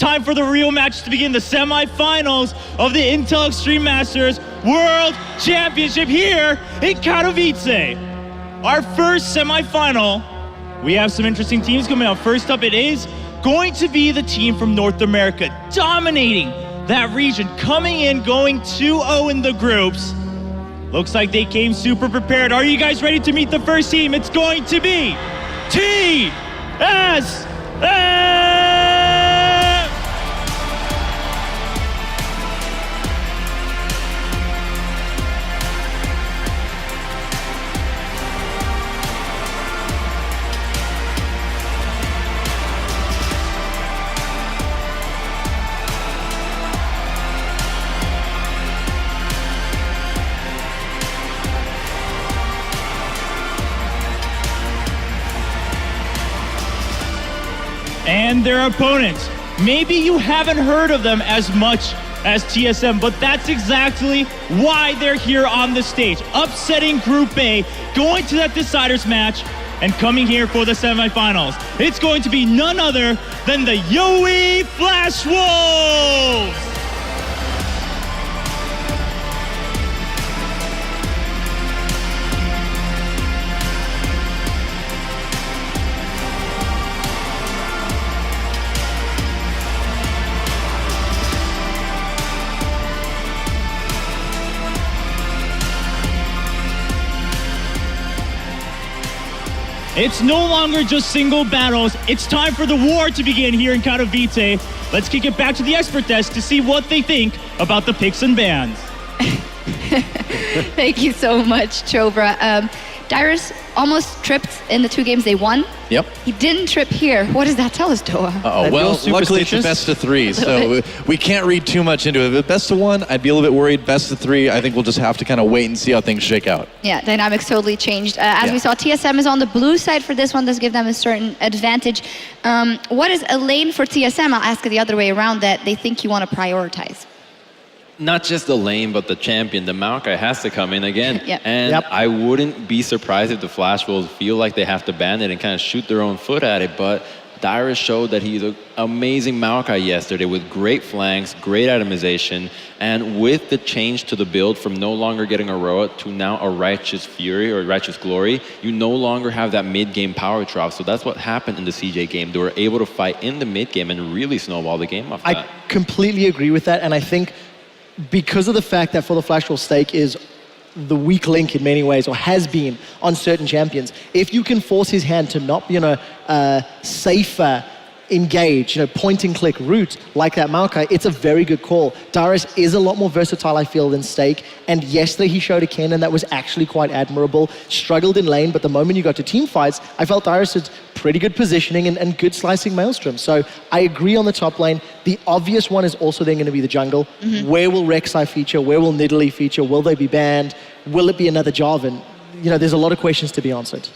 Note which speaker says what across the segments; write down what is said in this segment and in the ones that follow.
Speaker 1: time for the real match to begin, the semifinals of the Intel Extreme Masters World Championship here in Katowice. Our first semifinal, we have some interesting teams coming up. First up, it is going to be the team from North America, dominating that region, coming in, going 2-0 in the groups. Looks like they came super prepared. Are you guys ready to meet the first team? It's going to be TSM! And their opponents. Maybe you haven't heard of them as much as TSM, but that's exactly why they're here on the stage. Upsetting Group A, going to that deciders match, and coming here for the semifinals. It's going to be none other than the Yowie Flash Wolves! It's no longer just single battles. It's time for the war to begin here in Katowice. Let's kick it back to the expert desk to see what they think about the picks and bans.
Speaker 2: Thank you so much, Chobra. Dyrus almost tripped in the 2 games they won.
Speaker 3: Yep.
Speaker 2: He didn't trip here. What does that tell us, Doa?
Speaker 3: Well, luckily it's a best of 3, so we can't read too much into it. But best of 1, I'd be a little bit worried. Best of 3, I think we'll just have to kind of wait and see how things shake out.
Speaker 2: Yeah, dynamics totally changed. As we saw, TSM is on the blue side for this one. Does give them a certain advantage. What is a lane for TSM? I'll ask it the other way around, that they think you want to prioritize.
Speaker 4: Not just the lane, but the champion. The Maokai has to come in again.
Speaker 2: Yep.
Speaker 4: And I wouldn't be surprised if the Flash Wolves feel like they have to ban it and kind of shoot their own foot at it. But Dyrus showed that he's an amazing Maokai yesterday with great flanks, great atomization, and with the change to the build from no longer getting a Roa to now a Righteous Fury or Righteous Glory, you no longer have that mid-game power drop. So that's what happened in the CJ game. They were able to fight in the mid-game and really snowball the game off that.
Speaker 5: I completely agree with that, and I think because of the fact that for the Flash Wolves, Stake is the weak link in many ways, or has been on certain champions, if you can force his hand to not be on a safer engage, point and click route like that Maokai, it's a very good call. Dyrus is a lot more versatile, I feel, than Stake. And yesterday he showed a cannon that was actually quite admirable. Struggled in lane, but the moment you got to team fights, I felt Dyrus had pretty good positioning and good slicing Maelstrom. So I agree on the top lane. The obvious one is also then going to be the jungle. Where will Rek'Sai feature? Where will Nidalee feature? Will they be banned? Will it be another Jarvan? There's a lot of questions to be answered.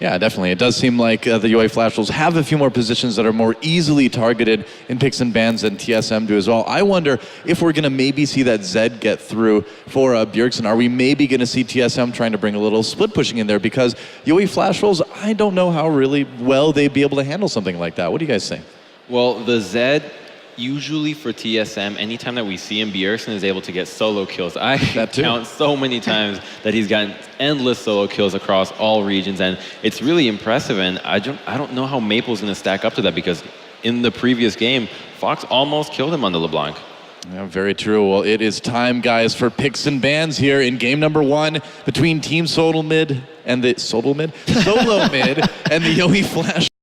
Speaker 3: Yeah, definitely. It does seem like the UA Flash Wolves have a few more positions that are more easily targeted in picks and bans than TSM do as well. I wonder if we're going to maybe see that Zed get through for Bjergsen. Are we maybe going to see TSM trying to bring a little split pushing in there? Because UA Flash Wolves, I don't know how really well they'd be able to handle something like that. What do you guys think?
Speaker 4: Well, the Zed, usually for TSM, anytime that we see him, Bjergsen is able to get solo kills. I count so many times that he's gotten endless solo kills across all regions, and it's really impressive. And I don't know how Maple's going to stack up to that, because in the previous game, Fox almost killed him on the LeBlanc.
Speaker 3: Yeah, very true. Well, it is time, guys, for picks and bans here in game number 1 between Team Solo Mid and the Solo Mid and the Yowie Flash.